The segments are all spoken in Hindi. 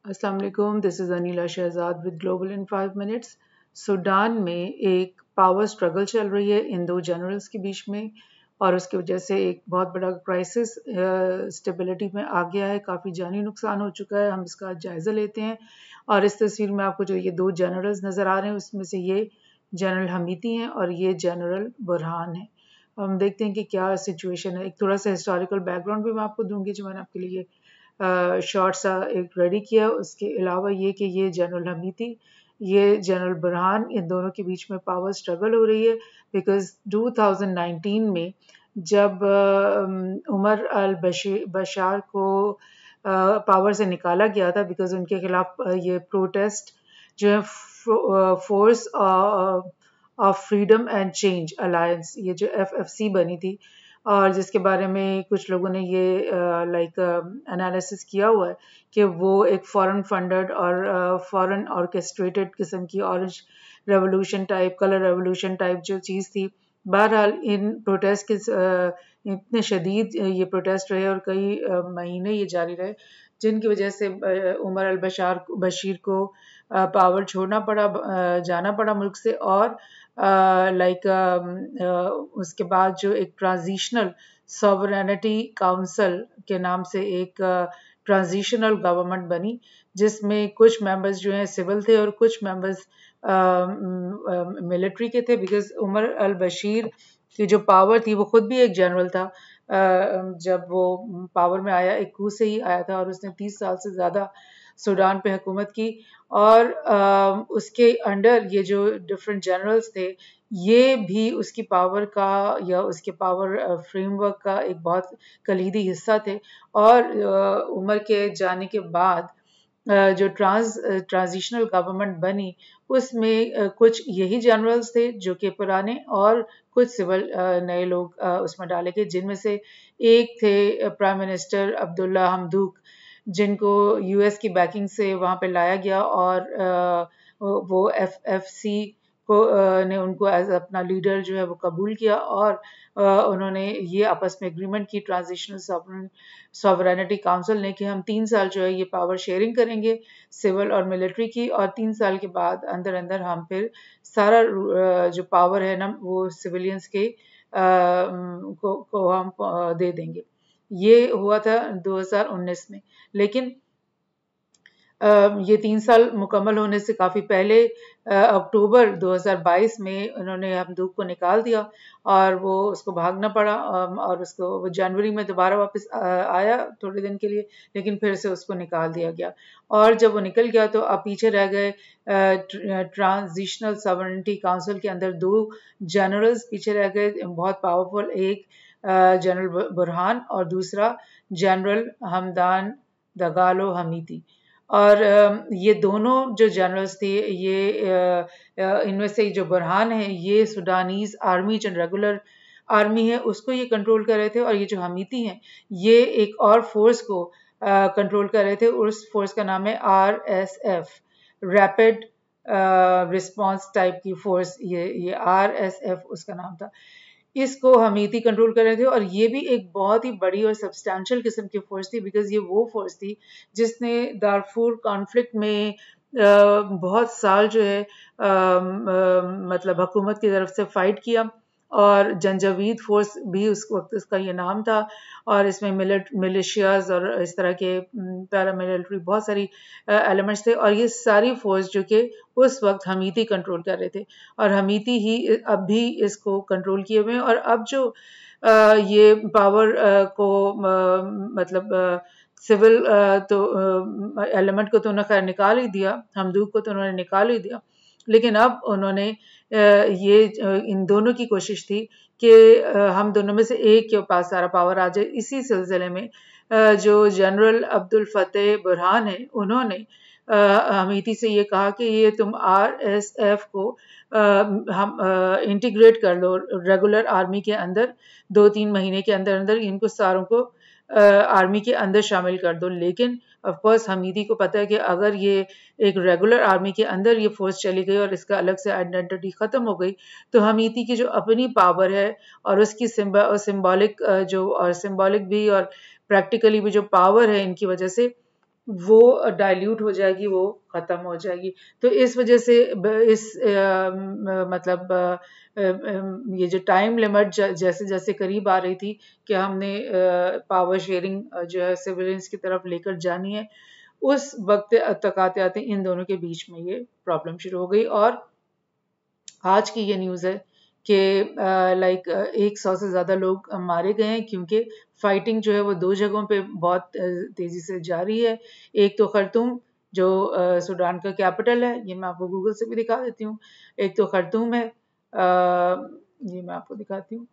अस्सलाम वालेकुम, this is Anila Shahzad with Global in 5 minutes. Sudan में एक पावर स्ट्रगल चल रही है इन दो जनरल्स के बीच में और उसकी वजह से एक बहुत बड़ा क्राइसिस स्टेबिलिटी में आ गया है। काफ़ी जानी नुकसान हो चुका है। हम इसका जायज़ा लेते हैं और इस तस्वीर में आपको जो ये दो जनरल्स नज़र आ रहे हैं उसमें से ये जनरल हमीती हैं और ये जनरल बुरहान है। हम देखते हैं कि क्या सिचुएशन है। एक थोड़ा सा हिस्टोरिकल बैकग्राउंड भी मैं आपको दूंगी जो मैंने आपके लिए शॉर्ट सा एक रेडी किया। उसके अलावा ये कि ये जनरल हमीती, ये जनरल बुरहान, इन दोनों के बीच में पावर स्ट्रगल हो रही है बिकॉज 2019 में जब उमर अल बशार को पावर से निकाला गया था बिकॉज उनके खिलाफ ये प्रोटेस्ट जो है force of freedom and change alliance, ये जो FFC बनी थी और जिसके बारे में कुछ लोगों ने ये एनालिसिस किया हुआ है कि वो एक फॉरेन फंडेड और फॉरेन ऑर्केस्ट्रेटेड किस्म की orange revolution type, colour revolution type जो चीज़ थी। बहरहाल इन प्रोटेस्ट के इतने शदीद ये प्रोटेस्ट रहे और कई महीने ये जारी रहे जिनकी वजह से उमर अल बशीर को पावर छोड़ना पड़ा, जाना पड़ा मुल्क से और उसके बाद जो एक ट्रांजिशनल सॉवरेनिटी काउंसिल के नाम से एक ट्रांजिशनल गवर्नमेंट बनी जिसमें कुछ मेंबर्स जो हैं सिविल थे और कुछ मेंबर्स मिलिट्री के थे बिकॉज उमर अल बशीर की जो पावर थी वो खुद भी एक जनरल था। जब वो पावर में आया एक कू से ही आया था और उसने 30 साल से ज़्यादा सूडान पे हुकूमत की और उसके अंडर ये जो डिफरेंट जनरल्स थे ये भी उसकी पावर का या उसके पावर फ्रेमवर्क का एक बहुत कलीदी हिस्सा थे। और उमर के जाने के बाद जो ट्रांजिशनल गवर्नमेंट बनी उसमें कुछ यही जनरल्स थे जो कि पुराने और कुछ सिविल नए लोग उसमें डाले गए जिनमें से एक थे प्राइम मिनिस्टर अब्दुल्ला हमदूक जिनको US की बैकिंग से वहाँ पे लाया गया और वो FFC को ने उनको एज अपना लीडर जो है वो कबूल किया और उन्होंने ये आपस में एग्रीमेंट की ट्रांजिशनल सॉवरेनिटी काउंसिल ने कि हम 3 साल जो है ये पावर शेयरिंग करेंगे सिविल और मिलिट्री की और 3 साल के बाद अंदर अंदर हम फिर सारा जो पावर है ना वो सिविलियंस के को हम दे देंगे। ये हुआ था 2019 में, लेकिन ये 3 साल मुकम्मल होने से काफ़ी पहले अक्टूबर 2022 में उन्होंने हमदूक को निकाल दिया और वो उसको भागना पड़ा और उसको वो जनवरी में दोबारा वापस आया थोड़े दिन के लिए, लेकिन फिर से उसको निकाल दिया गया और जब वो निकल गया तो अब पीछे रह गए ट्रांजिशनल सॉवरेनिटी काउंसिल के अंदर 2 जनरल्स पीछे रह गए बहुत पावरफुल, एक जनरल बुरहान और दूसरा जनरल हमदान दगालो हमीती। और ये दोनों जो जनरल्स थे ये इनमें से जो बुरहान है ये सूडानीज आर्मी जो रेगुलर आर्मी है उसको ये कंट्रोल कर रहे थे और ये जो हमीती हैं ये एक और फोर्स को कंट्रोल कर रहे थे। उस फोर्स का नाम है RSF, रैपिड रिस्पांस टाइप की फोर्स, ये RSF उसका नाम था। इसको हमीती कंट्रोल कर रहे थे और ये भी एक बहुत ही बड़ी और सब्सटैंशियल किस्म की फोर्स थी बिकॉज ये वो फोर्स थी जिसने दारफूर कॉन्फ्लिक्ट में बहुत साल जो है मतलब हुकूमत की तरफ से फाइट किया और जंजावीद फोर्स भी उस वक्त उसका ये नाम था और इसमें मिलिशियाज और इस तरह के पैरामिलिट्री बहुत सारी एलिमेंट्स थे और ये सारी फोर्स जो कि उस वक्त हमीती कंट्रोल कर रहे थे और हमीती ही अब भी इसको कंट्रोल किए हुए हैं। और अब जो ये पावर को मतलब सिविल तो एलिमेंट को तो उन्होंने खैर निकाल ही दिया, हमदूक को तो उन्होंने निकाल ही दिया, लेकिन अब उन्होंने ये इन दोनों की कोशिश थी कि हम दोनों में से एक के पास सारा पावर आ जाए। इसी सिलसिले में जो जनरल अब्दुल फतेह बुरहान है उन्होंने हमीती से ये कहा कि ये तुम RSF को हम इंटीग्रेट कर लो रेगुलर आर्मी के अंदर, 2-3 महीने के अंदर अंदर इनको सारों को आर्मी के अंदर शामिल कर दो। लेकिन ऑफ कोर्स हमीदी को पता है कि अगर ये एक रेगुलर आर्मी के अंदर ये फोर्स चली गई और इसका अलग से आइडेंटिटी ख़त्म हो गई तो हमीदी की जो अपनी पावर है और उसकी सिंबॉलिक जो और सिंबॉलिक भी और प्रैक्टिकली भी जो पावर है इनकी वजह से वो डाइल्यूट हो जाएगी, वो ख़त्म हो जाएगी। तो इस वजह से इस मतलब ये जो टाइम लिमिट जैसे जैसे करीब आ रही थी कि हमने पावर शेयरिंग जो है सिविलियंस की तरफ लेकर जानी है, उस वक्त तक आते आते इन दोनों के बीच में ये प्रॉब्लम शुरू हो गई। और आज की ये न्यूज़ है कि लाइक 100 से ज़्यादा लोग मारे गए हैं, क्योंकि फाइटिंग जो है वो दो जगहों पे बहुत तेज़ी से जारी है। एक तो खर्तूम जो सूडान का कैपिटल है, ये मैं आपको गूगल से भी दिखा देती हूँ। एक तो खर्तूम है, ये मैं आपको दिखाती हूँ,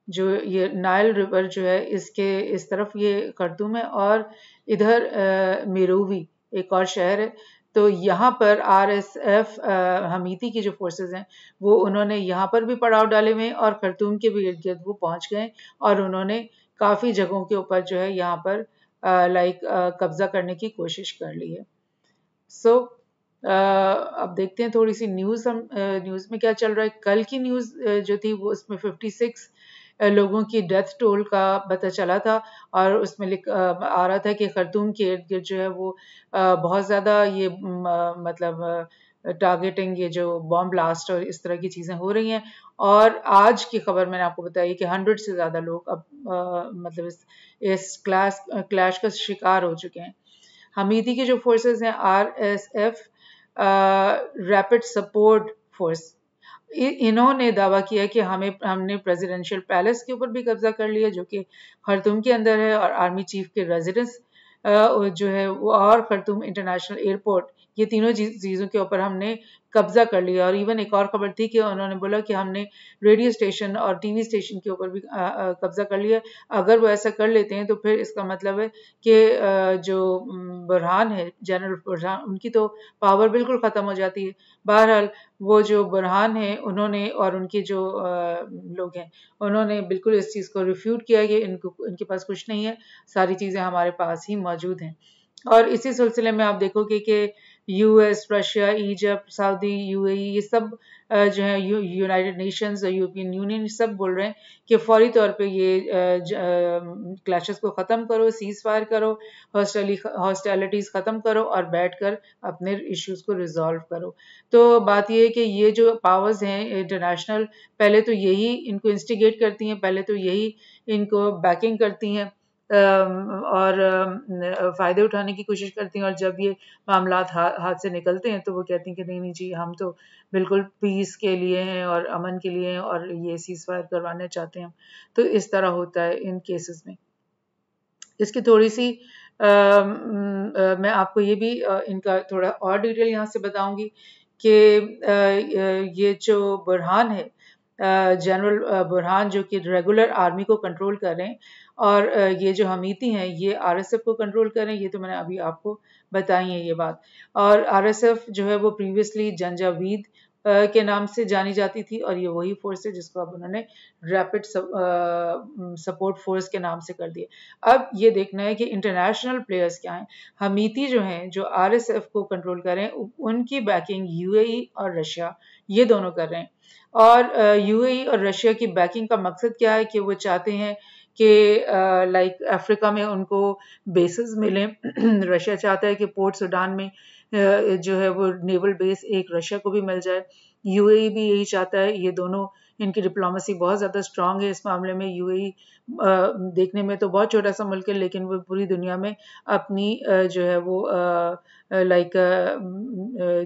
जो ये नाइल रिवर जो है इसके इस तरफ ये खर्तूम है, और इधर मिरोवी एक और शहर है। तो यहाँ पर आरएसएफ हमीती की जो फोर्सेस हैं वो उन्होंने यहाँ पर भी पड़ाव डाले हुए हैं, और खर्तूम के भी इर्द गिर्द वो पहुँच गए, और उन्होंने काफ़ी जगहों के ऊपर जो है यहाँ पर लाइक कब्जा करने की कोशिश कर ली है। सो अब देखते हैं थोड़ी सी न्यूज़, हम न्यूज़ में क्या चल रहा है। कल की न्यूज़ जो थी वो उसमें 56 लोगों की डेथ टोल का पता चला था, और उसमें आ रहा था कि खर्तूम के इर्द गिर्द जो है वो बहुत ज़्यादा ये मतलब टारगेटिंग, ये जो बॉम्ब ब्लास्ट और इस तरह की चीज़ें हो रही हैं। और आज की खबर मैंने आपको बताई कि 100 से ज़्यादा लोग अब मतलब इस क्लैश का शिकार हो चुके हैं। हमीदी की जो फोर्सेस हैं आरएसएफ रैपिड सपोर्ट फोर्स, इन्होंने दावा किया कि हमने प्रेसिडेंशियल पैलेस के ऊपर भी कब्जा कर लिया, जो कि खर्तूम के अंदर है, और आर्मी चीफ के रेजिडेंस जो है वो, और खर्तूम इंटरनेशनल एयरपोर्ट, ये तीनों चीज़ों के ऊपर हमने कब्जा कर लिया। और इवन एक और खबर थी कि उन्होंने बोला कि हमने रेडियो स्टेशन और टीवी स्टेशन के ऊपर भी कब्जा कर लिया। अगर वो ऐसा कर लेते हैं तो फिर इसका मतलब है कि जो बुरहान है, जनरल बुरहान, उनकी तो पावर बिल्कुल ख़त्म हो जाती है। बहरहाल वो जो बुरहान है उन्होंने, और उनके जो लोग हैं, उन्होंने बिल्कुल इस चीज़ को रिफ्यूट किया कि इनके पास कुछ नहीं है, सारी चीज़ें हमारे पास ही मौजूद हैं। और इसी सिलसिले में आप देखोगे कि US, Russia, Egypt, Saudi, UAE, ये सब जो है यूनाइटेड नेशंस और यूरोपियन यूनियन सब बोल रहे हैं कि फौरी तौर पे ये क्लैशेस को ख़त्म करो, सीज फायर करो, हॉस्टैलिटीज़ ख़त्म करो, और बैठकर अपने इश्यूज को रिजॉल्व करो। तो बात ये है कि ये जो पावर्स हैं इंटरनेशनल, पहले तो यही इनको इंस्टिगेट करती हैं, पहले तो यही इनको बैकिंग करती हैं और फ़ायदे उठाने की कोशिश करती हैं, और जब ये मामलात हाथ से निकलते हैं तो वो कहती हैं कि नहीं नहीं जी, हम तो बिल्कुल पीस के लिए हैं और अमन के लिए हैं, और ये सीज़ फायर करवाना चाहते हैं। तो इस तरह होता है इन केसेस में। इसकी थोड़ी सी मैं आपको ये भी इनका थोड़ा और डिटेल यहाँ से बताऊंगी कि ये जो बुरहान है, जनरल बुरहान, जो कि रेगुलर आर्मी को कंट्रोल कर रहे हैं, और ये जो हमीती हैं ये आरएसएफ को कंट्रोल कर रहे हैं। ये तो मैंने अभी आपको बताई है ये बात। और आरएसएफ जो है वो प्रीवियसली जंजावीद के नाम से जानी जाती थी, और ये वही फोर्स है जिसको अब उन्होंने रैपिड सपोर्ट फोर्स के नाम से कर दिया। अब ये देखना है कि इंटरनेशनल प्लेयर्स क्या हैं। हमीती जो हैं, जो आरएसएफ को कंट्रोल कर रहे हैं, उनकी बैकिंग यूएई और रशिया, ये दोनों कर रहे हैं। और यूएई और रशिया की बैकिंग का मकसद क्या है कि वो चाहते हैं कि लाइक अफ्रीका में उनको बेसिस मिले। रशिया चाहता है कि पोर्ट सूडान में जो है वो नेवल बेस एक रशिया को भी मिल जाए। यूएई भी यही चाहता है। ये दोनों, इनकी डिप्लोमेसी बहुत ज़्यादा स्ट्रांग है इस मामले में। यूएई देखने में तो बहुत छोटा सा मुल्क है, लेकिन वो पूरी दुनिया में अपनी जो है वो लाइक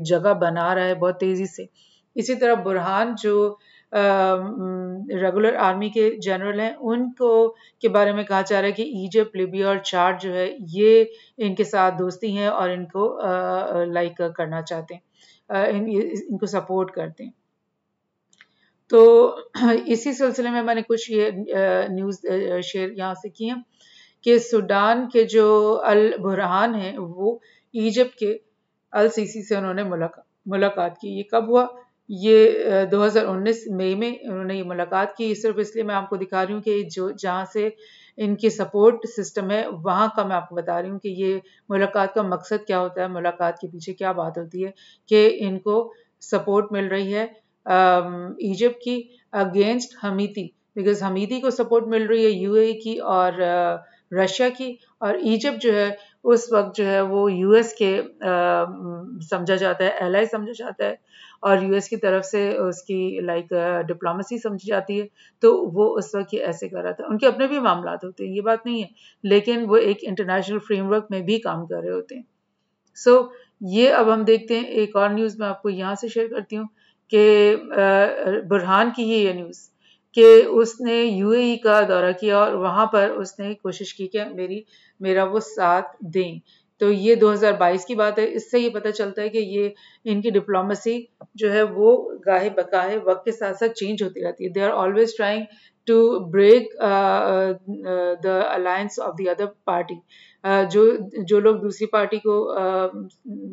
जगह बना रहा है बहुत तेज़ी से। इसी तरह बुरहान जो रेगुलर आर्मी के जनरल हैं, उनको के बारे में कहा जा रहा है कि इजिप्ट, लिबिया और चाड जो है ये इनके साथ दोस्ती हैं और इनको लाइक करना चाहते हैं, इनको सपोर्ट करते हैं। तो इसी सिलसिले में मैंने कुछ ये न्यूज़ शेयर यहाँ से की हैं कि सूडान के जो अल बुरहान हैं वो इजिप्ट के अल सीसी से उन्होंने मुलाकात की। ये कब हुआ? ये 2019 मई में उन्होंने ये मुलाकात की। सिर्फ इसलिए मैं आपको दिखा रही हूँ कि जो जहाँ से इनकी सपोर्ट सिस्टम है वहाँ का मैं आपको बता रही हूँ कि ये मुलाकात का मकसद क्या होता है, मुलाकात के पीछे क्या बात होती है कि इनको सपोर्ट मिल रही है इजिप्ट की अगेंस्ट हमीती, बिकॉज हमीती को सपोर्ट मिल रही है यूएई की और रशिया की, और इजिप्ट जो है उस वक्त जो है वो यूएस के समझा जाता है, एलाई समझा जाता है, और यूएस की तरफ से उसकी लाइक डिप्लोमेसी समझी जाती है। तो वो उस वक्त ये ऐसे कर रहा था। उनके अपने भी मामला होते हैं, ये बात नहीं है, लेकिन वो एक इंटरनेशनल फ्रेमवर्क में भी काम कर रहे होते हैं। सो ये अब हम देखते हैं एक और न्यूज़ मैं आपको यहाँ से शेयर करती हूँ कि बुरहान की ही ये न्यूज़ कि उसने यूएई का दौरा किया और वहाँ पर उसने कोशिश की कि मेरा वो साथ दें। तो ये 2022 की बात है। इससे ये पता चलता है कि ये इनकी डिप्लोमेसी जो है वो गाहे बकाहे वक्त के साथ साथ चेंज होती रहती है। They are always trying to break the alliance of the other party. जो जो लोग दूसरी पार्टी को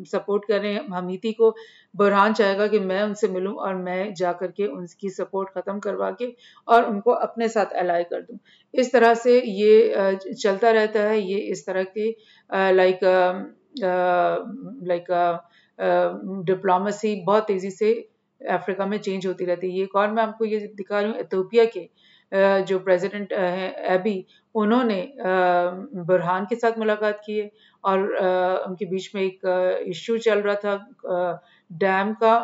सपोर्ट कर रहे हैं, हमीती को, बुरहान चाहेगा कि मैं उनसे मिलूं और मैं जा करके उनकी सपोर्ट खत्म करवा के और उनको अपने साथ अलाई कर दूं। इस तरह से ये चलता रहता है। ये इस तरह के लाइक डिप्लोमेसी बहुत तेजी से अफ्रीका में चेंज होती रहती है। ये एक और मैं आपको ये दिखा रही हूँ, इथियोपिया के जो प्रेसिडेंट हैं एबी, उन्होंने बुरहान के साथ मुलाकात की है और उनके बीच में एक इश्यू चल रहा था डैम का,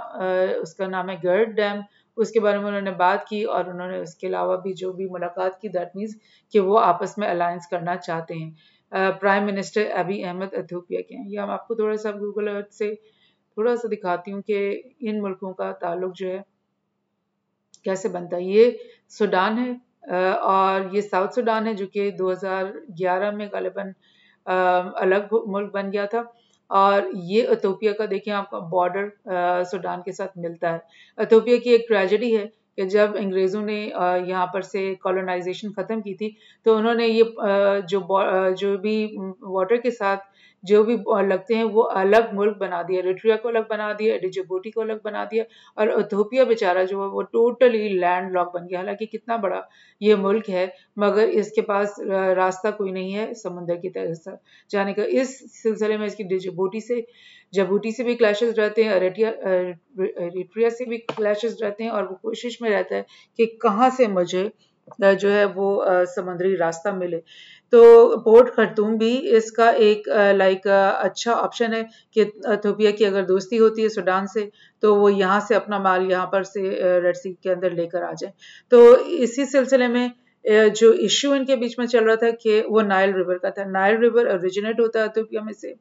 उसका नाम है गर्ड डैम। उसके बारे में उन्होंने बात की और उन्होंने उसके अलावा भी जो भी मुलाकात की, दैट मीन्स कि वो आपस में अलायंस करना चाहते हैं। प्राइम मिनिस्टर अबी अहमद इथियोपिया के हैं। ये हम आपको थोड़ा सा गूगल अर्थ से थोड़ा सा दिखाती हूँ कि इन मुल्कों का ताल्लुक जो है कैसे बनता है। ये सूडान है और ये साउथ सूडान है जो कि 2011 में गालिबन अलग मुल्क बन गया था। और ये इथियोपिया का देखें आपका बॉर्डर सूडान के साथ मिलता है। इथियोपिया की एक ट्रेजेडी है कि जब अंग्रेज़ों ने यहाँ पर से कॉलोनाइजेशन ख़त्म की थी, तो उन्होंने ये जो भी वाटर के साथ जो भी लगते हैं वो अलग मुल्क बना दिया। एरिट्रिया को अलग बना दिया, डिजिबूटी को अलग बना दिया, और इथियोपिया बेचारा जो है वो टोटली लैंड लॉक बन गया। हालांकि कितना बड़ा ये मुल्क है, मगर इसके पास रास्ता कोई नहीं है समुद्र की तरफ जाने का। इस सिलसिले में इसकी जिबूटी से भी क्लैशेस रहते हैं, एरिट्रिया से भी क्लैशेस रहते हैं, और वो कोशिश में रहता है कि कहाँ से मुझे जो है वो समुद्री रास्ता मिले। तो पोर्ट खर्तूम भी इसका एक लाइक अच्छा ऑप्शन है कि इथियोपिया की अगर दोस्ती होती है सूडान से, तो वो यहाँ से अपना माल यहाँ पर से रेड सी के अंदर लेकर आ जाए। तो इसी सिलसिले में जो इश्यू इनके बीच में चल रहा था कि वो नाइल रिवर का था। नाइल रिवर ओरिजिनेट होता है इथियोपिया में से।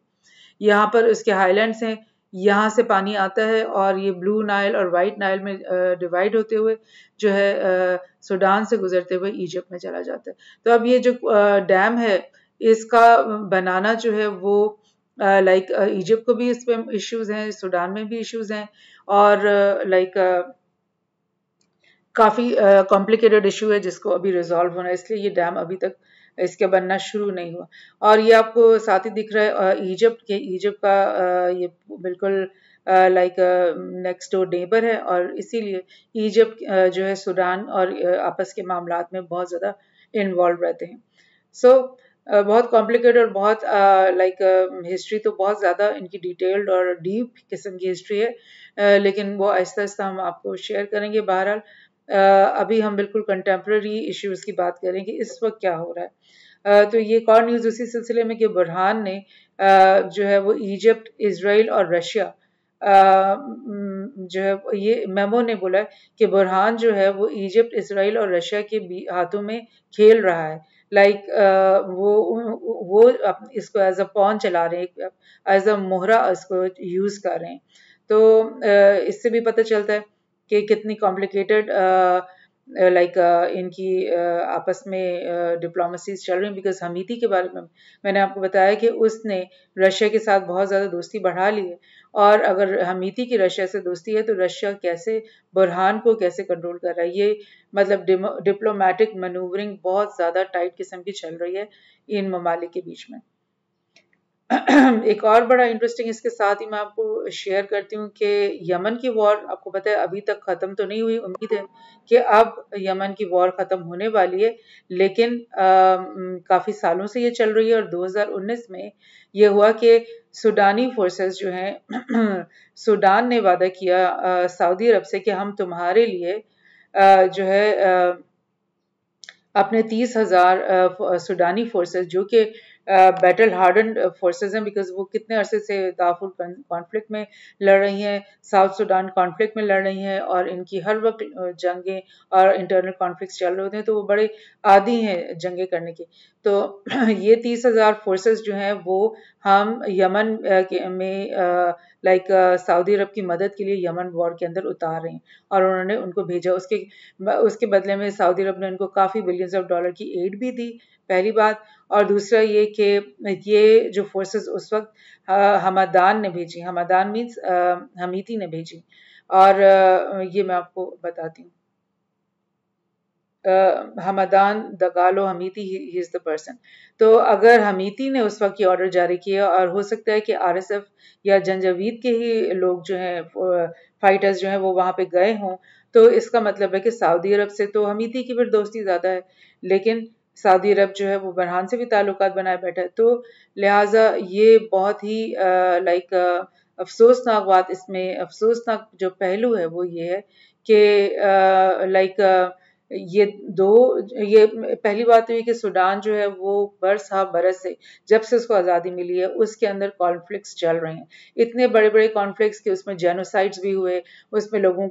यहाँ पर इसके हाईलैंड्स हैं, यहाँ से पानी आता है और ये ब्लू नाइल और वाइट नाइल में डिवाइड होते हुए जो है सूडान से गुजरते हुए इजिप्ट में चला जाता है। तो अब ये जो डैम है इसका बनाना जो है वो लाइक इजिप्ट को भी इस पे इश्यूज हैं, सूडान में भी इश्यूज हैं, और लाइक काफ़ी कॉम्प्लिकेटेड इशू है जिसको अभी रिजॉल्व होना है, इसलिए ये डैम अभी तक इसके बनना शुरू नहीं हुआ। और ये आपको साथ ही दिख रहा है इजिप्ट का ये बिल्कुल लाइक नेक्स्ट डोर नेबर है, और इसीलिए इजिप्ट जो है सूडान और आपस के मामलात में बहुत ज़्यादा इन्वॉल्व रहते हैं। सो बहुत कॉम्प्लिकेटेड और बहुत लाइक हिस्ट्री तो बहुत ज़्यादा इनकी डिटेल्ड और डीप किस्म की हिस्ट्री है, लेकिन वो आहिस्ता आहिस्ता हम आपको शेयर करेंगे। बहरहाल अभी हम बिल्कुल कंटेम्प्रेरी इश्यूज की बात करेंगे इस वक्त क्या हो रहा है। तो ये एक और न्यूज़ उसी सिलसिले में कि बुरहान ने जो है वो इजिप्ट, इजराइल और रशिया जो है ये मेमो ने बोला है कि बुरहान जो है वो इजिप्ट, इसराइल और रशिया के हाथों में खेल रहा है। लाइक वो इसको एज अ पॉन चला रहे हैं, एज अ मोहरा इसको यूज कर रहे हैं। तो इससे भी पता चलता है कि कितनी कॉम्प्लिकेटेड लाइक इनकी आपस में डिप्लोमेसीज चल रही हैं। बिकॉज हमीती के बारे में मैंने आपको बताया कि उसने रशिया के साथ बहुत ज़्यादा दोस्ती बढ़ा ली है, और अगर हमीती की रशिया से दोस्ती है तो रशिया कैसे बुरहान को कैसे कंट्रोल कर रहा है, ये मतलब डिप्लोमेटिक मैनूवरिंग बहुत ज़्यादा टाइट किस्म की चल रही है इन ममालिक के बीच में। एक और बड़ा इंटरेस्टिंग इसके साथ ही मैं आपको शेयर करती हूँ कि यमन की वॉर आपको पता है अभी तक ख़त्म तो नहीं हुई। उम्मीद है कि अब यमन की वॉर ख़त्म होने वाली है, लेकिन काफ़ी सालों से ये चल रही है। और 2019 में ये हुआ कि सूडानी फोर्सेस जो हैं सूडान ने वादा किया सऊदी अरब से कि हम तुम्हारे लिए जो है अपने 30,000 सुडानी फोर्सेस जो कि बैटल हार्डन फोर्सेस हैं, बिकॉज वो कितने अरसे से दाफुर कॉन्फ्लिक्ट में लड़ रही हैं, साउथ सुडान कॉन्फ्लिक्ट में लड़ रही हैं, और इनकी हर वक्त जंगें और इंटरनल कॉन्फ्लिक्ट्स चल रहे होते हैं, तो वो बड़े आदी हैं जंगें करने के। तो ये 30,000 फोर्सेस जो हैं वो हम यमन में लाइक सऊदी अरब की मदद के लिए यमन वॉर के अंदर उतार रहे हैं, और उन्होंने उनको भेजा। उसके बदले में सऊदी अरब ने उनको काफ़ी बिलियंस ऑफ डॉलर की एड भी दी, पहली बात। और दूसरा ये कि ये जो फोर्सेस उस वक्त हमादान ने भेजी, हमादान मीन्स हमीती ने भेजी, और ये मैं आपको बताती हूँ। Hamdan Dagalo Hemedti he is the person. तो अगर हमीती ने उस वक्त ये ऑर्डर जारी किया, और हो सकता है कि आरएसएफ या जंजावीद के ही लोग जो हैं, फाइटर्स जो हैं, वो वहां पे गए हों, तो इसका मतलब है कि सऊदी अरब से तो हमीती की फिर दोस्ती ज्यादा है, लेकिन सऊदी अरब जो है वो बरहान से भी ताल्लुकात बनाए बैठा है। तो लिहाजा ये बहुत ही लाइक अफसोसनाक बात, इसमें अफसोसनाक जो पहलू है वो ये है कि लाइक ये दो ये पहली बात तो ये कि सूडान जो है वो बरस हा बरस से, जब से उसको आज़ादी मिली है, उसके अंदर कॉन्फ्लिक्ट्स चल रहे हैं, इतने बड़े बड़े कॉन्फ्लिक्ट्स कि उसमें जेनोसाइड्स भी हुए, उसमें लोगों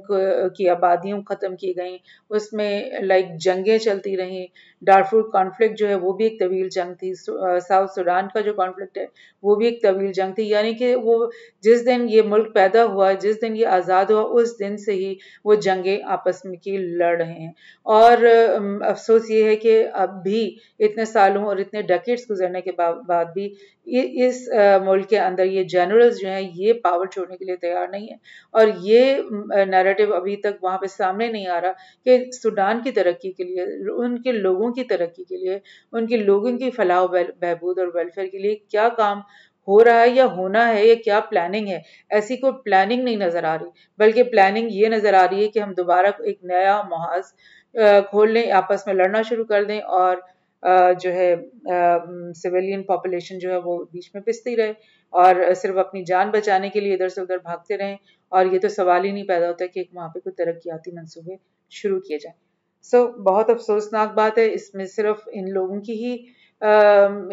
की आबादियों ख़त्म की गई, उसमें लाइक जंगें चलती रहीं। डारफुर कॉन्फ्लिक्ट जो है वो भी एक तवील जंग थी। साउथ सूडान का जो कॉन्फ्लिक्ट है वो भी एक तवील जंग थी, यानी कि वो जिस दिन ये मुल्क पैदा हुआ, जिस दिन ये आज़ाद हुआ, उस दिन से ही वो जंगें आपस में की लड़ रहे हैं। और अफसोस ये है कि अब भी इतने सालों और इतने डेकेड्स गुजरने के बाद भी इस मुल्क के अंदर ये जनरल्स जो हैं ये पावर छोड़ने के लिए तैयार नहीं है, और ये नैरेटिव अभी तक वहाँ पे सामने नहीं आ रहा कि सूडान की तरक्की के लिए, उनके लोगों की तरक्की के लिए, उनके लोगों की फलाह बहबूद और वेलफेयर के लिए क्या काम हो रहा है या होना है, या क्या प्लानिंग है। ऐसी कोई प्लानिंग नहीं नजर आ रही, बल्कि प्लानिंग ये नजर आ रही है कि हम दोबारा एक नया मुहाज खोल लें, आपस में लड़ना शुरू कर दें, और जो है सिविलियन पॉपुलेशन जो है वो बीच में पिसती रहे, और सिर्फ अपनी जान बचाने के लिए इधर से उधर भागते रहें, और ये तो सवाल ही नहीं पैदा होता कि वहाँ पे कोई तरक्याती मंसूबे शुरू किए जाएं। बहुत अफसोसनाक बात है, इसमें सिर्फ इन लोगों की ही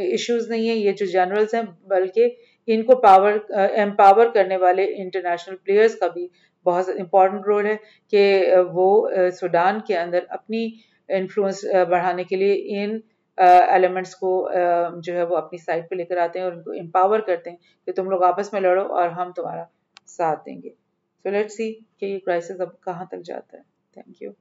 इश्यूज नहीं है, ये जो जनरल्स हैं, बल्कि इनको एम्पावर करने वाले इंटरनेशनल प्लेयर्स का भी बहुत इंपॉर्टेंट रोल है कि वो सूडान के अंदर अपनी इन्फ्लुएंस बढ़ाने के लिए इन एलिमेंट्स को जो है वो अपनी साइड पे लेकर आते हैं, और उनको एम्पावर करते हैं कि तुम लोग आपस में लड़ो और हम तुम्हारा साथ देंगे। सो लेट्स सी कि ये क्राइसिस अब कहाँ तक जाता है। Thank you.